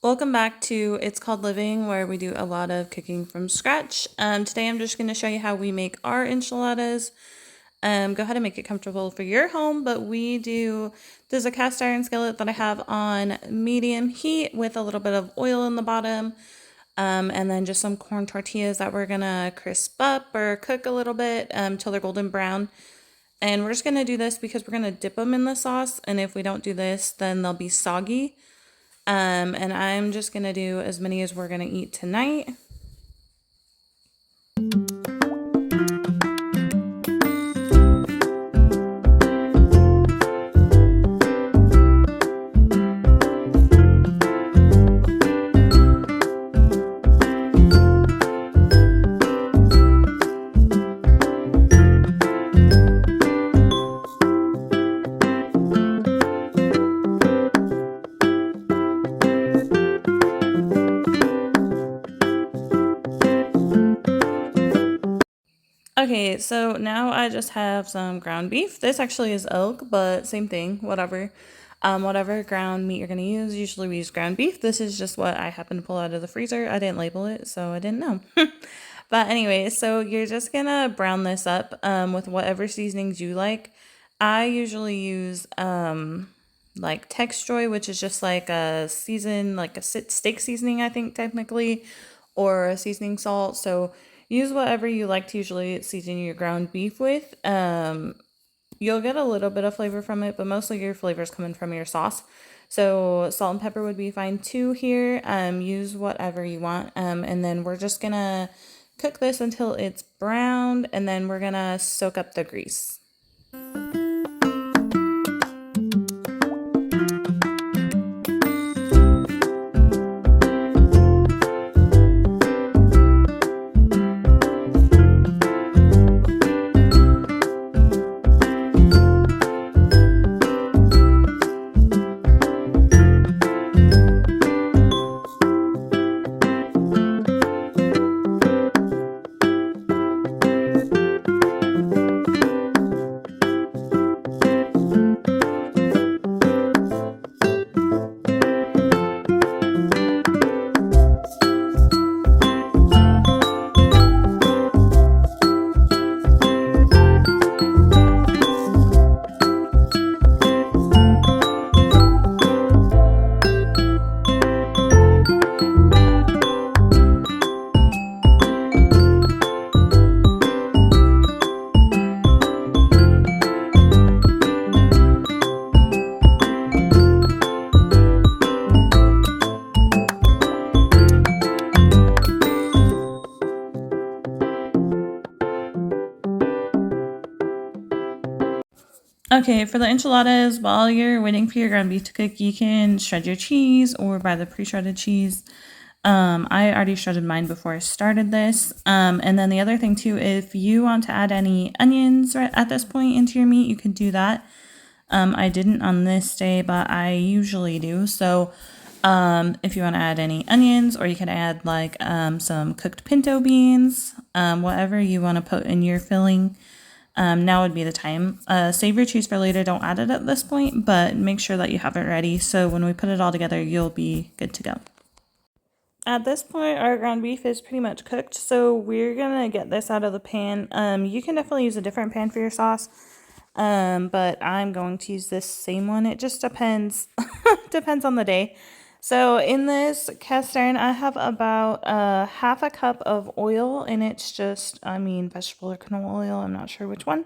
Welcome back to It's Called Living, where we do a lot of cooking from scratch. Today I'm just going to show you how we make our enchiladas. Go ahead and make it comfortable for your home, but there's a cast iron skillet that I have on medium heat with a little bit of oil in the bottom, and then just some corn tortillas that we're going to crisp up or cook a little bit till they're golden brown. And we're just going to do this because we're going to dip them in the sauce, and if we don't do this, then they'll be soggy. And I'm just going to do as many as we're going to eat tonight. Okay, so now I just have some ground beef. This actually is elk, but same thing, whatever. Whatever ground meat you're going to use, usually we use ground beef. This is just what I happen to pull out of the freezer. I didn't label it, so I didn't know. But anyway, so you're just going to brown this up with whatever seasonings you like. I usually use like Texjoy, which is just like a steak seasoning, I think technically, or a seasoning salt. So use whatever you like to usually season your ground beef with. You'll get a little bit of flavor from it, but mostly your flavor is coming from your sauce. So salt and pepper would be fine too here. Use whatever you want. And then we're just gonna cook this until it's browned, and then we're gonna soak up the grease. Okay, for the enchiladas, while you're waiting for your ground beef to cook, you can shred your cheese or buy the pre-shredded cheese. I already shredded mine before I started this. And then the other thing too, if you want to add any onions at this point into your meat, you can do that. I didn't on this day, but I usually do. So if you want to add any onions, or you can add like some cooked pinto beans, whatever you want to put in your filling. Now would be the time. Save your cheese for later. Don't add it at this point, but make sure that you have it ready. So when we put it all together, you'll be good to go. At this point, our ground beef is pretty much cooked. So we're going to get this out of the pan. You can definitely use a different pan for your sauce. But I'm going to use this same one. It just depends. Depends on the day. So in this cast iron, I have about half a cup of oil, and it's just, vegetable or canola oil. I'm not sure which one.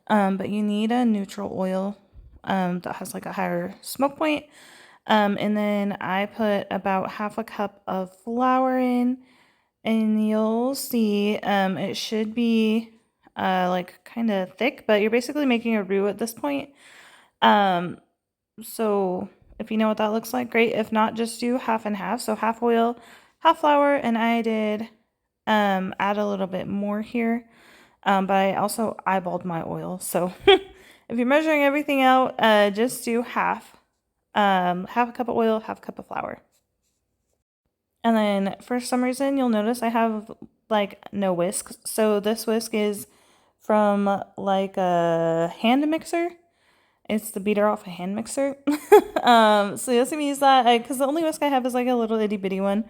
But you need a neutral oil that has like a higher smoke point. And then I put about half a cup of flour in, and you'll see it should be like kind of thick, but you're basically making a roux at this point. So if you know what that looks like, great. If not, just do half and half. So half oil, half flour, and I did add a little bit more here. But I also eyeballed my oil. So if you're measuring everything out, just do half. Half a cup of oil, half a cup of flour. And then for some reason, you'll notice I have like no whisk. So this whisk is from like a hand mixer. It's the beater off a hand mixer. So you'll see me use that because the only whisk I have is like a little itty bitty one.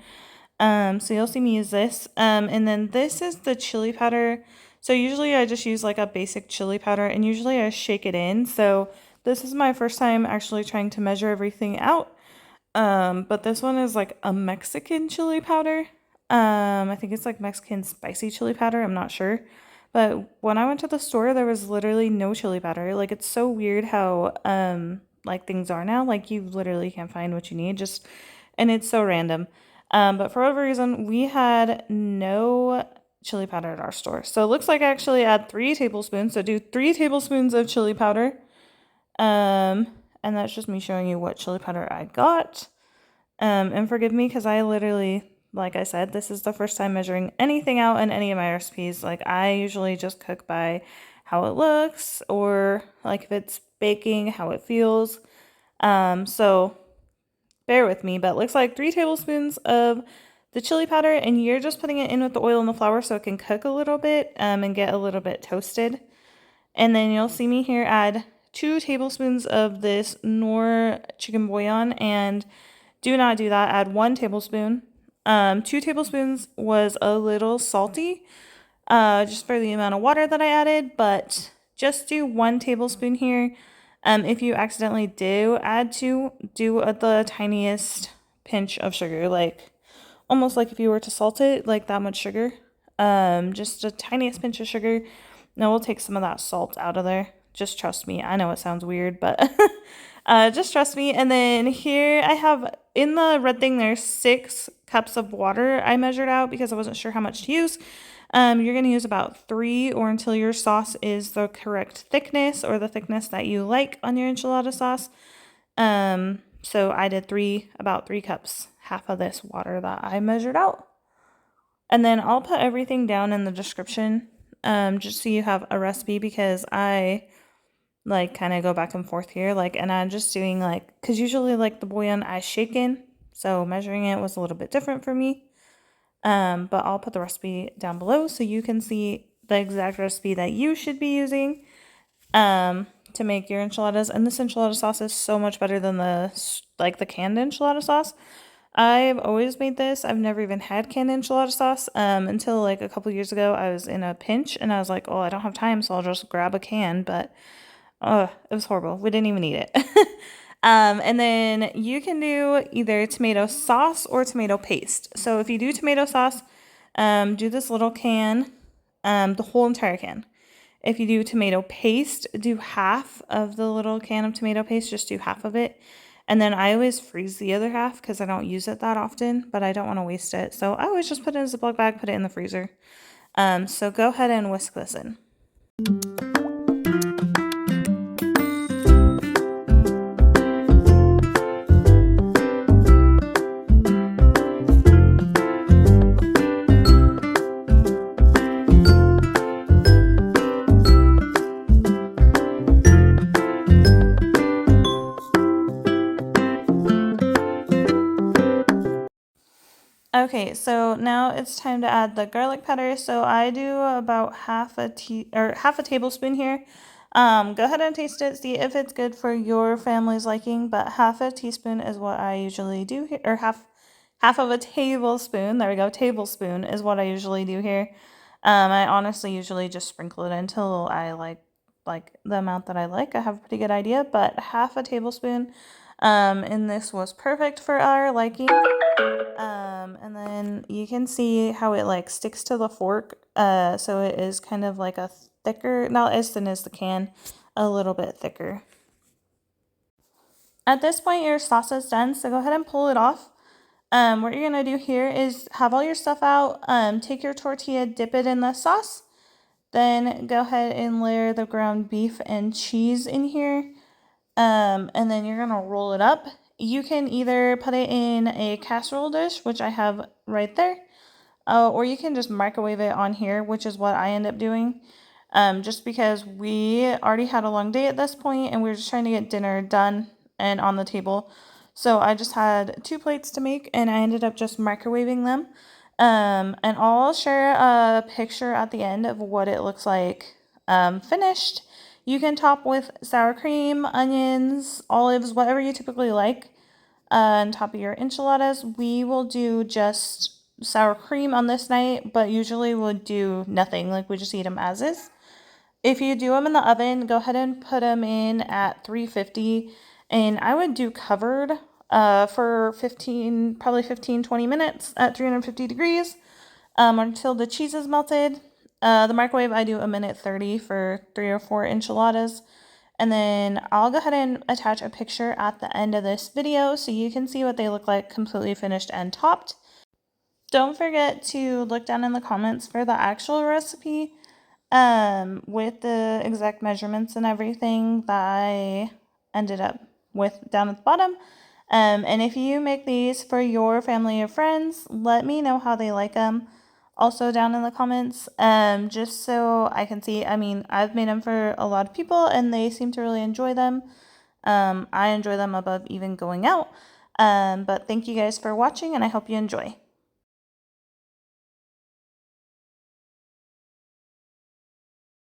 So you'll see me use this. And then this is the chili powder. So usually I just use like a basic chili powder and usually I shake it in. So this is my first time actually trying to measure everything out. But this one is like a Mexican chili powder. I think it's like Mexican spicy chili powder. I'm not sure. But when I went to the store, there was literally no chili powder. Like it's so weird how like things are now. Like you literally can't find what you need. Just and it's so random. But for whatever reason, we had no chili powder at our store. So it looks like I actually add 3 tablespoons. So do 3 tablespoons of chili powder. And that's just me showing you what chili powder I got. And forgive me because I literally, like I said, this is the first time measuring anything out in any of my recipes. Like I usually just cook by how it looks or like if it's baking, how it feels. So bear with me, but it looks like 3 tablespoons of the chili powder and you're just putting it in with the oil and the flour so it can cook a little bit and get a little bit toasted. And then you'll see me here add 2 tablespoons of this Knorr chicken bouillon and do not do that. Add 1 tablespoon. 2 tablespoons was a little salty just for the amount of water that I added, but just do 1 tablespoon here. If you accidentally do add 2, do the tiniest pinch of sugar, like almost like if you were to salt it, like that much sugar. Just the tiniest pinch of sugar. Now we'll take some of that salt out of there. Just trust me. I know it sounds weird, but just trust me. And then here I have in the red thing, there's 6 cups of water I measured out because I wasn't sure how much to use. You're going to use about 3 or until your sauce is the correct thickness or the thickness that you like on your enchilada sauce. So I did about 3 cups, half of this water that I measured out. And then I'll put everything down in the description just so you have a recipe because I like kind of go back and forth here. Like, and I'm just doing like, because usually like the bouillon I shake in. So measuring it was a little bit different for me. But I'll put the recipe down below so you can see the exact recipe that you should be using to make your enchiladas. And this enchilada sauce is so much better than the canned enchilada sauce. I've always made this. I've never even had canned enchilada sauce until like a couple years ago. I was in a pinch and I was like, oh, I don't have time, so I'll just grab a can. But it was horrible. We didn't even eat it. And then you can do either tomato sauce or tomato paste. So if you do tomato sauce, do this little can, the whole entire can. If you do tomato paste, do half of the little can of tomato paste, just do half of it. And then I always freeze the other half because I don't use it that often, but I don't want to waste it. So I always just put it in a Ziploc bag, put it in the freezer. So go ahead and whisk this in. Okay, so now it's time to add the garlic powder. So I do about half a tablespoon here. Go ahead and taste it, see if it's good for your family's liking. But half a teaspoon is what I usually do here, or half of a tablespoon. There we go, tablespoon is what I usually do here. I honestly usually just sprinkle it until I like the amount that I like. I have a pretty good idea, but half a tablespoon. And this was perfect for our liking. And then you can see how it like sticks to the fork. So it is kind of like a thicker, not as thin as the can, a little bit thicker. At this point, your sauce is done, so go ahead and pull it off. What you're gonna do here is have all your stuff out, take your tortilla, dip it in the sauce, then go ahead and layer the ground beef and cheese in here. And then you're gonna roll it up. You can either put it in a casserole dish, which I have right there, or you can just microwave it on here, which is what I end up doing. Just because we already had a long day at this point and we were just trying to get dinner done and on the table. So I just had 2 plates to make and I ended up just microwaving them. And I'll share a picture at the end of what it looks like finished. You can top with sour cream, onions, olives, whatever you typically like on top of your enchiladas. We will do just sour cream on this night, but usually we'll do nothing. Like we just eat them as is. If you do them in the oven, go ahead and put them in at 350, and I would do covered for 20 minutes at 350 degrees until the cheese is melted. The microwave, I do a minute 30 for 3 or 4 enchiladas. And then I'll go ahead and attach a picture at the end of this video so you can see what they look like completely finished and topped. Don't forget to look down in the comments for the actual recipe with the exact measurements and everything that I ended up with down at the bottom. And if you make these for your family or friends, let me know how they like them also down in the comments, just so I can see. I mean, I've made them for a lot of people and they seem to really enjoy them. I enjoy them above even going out. But thank you guys for watching and I hope you enjoy.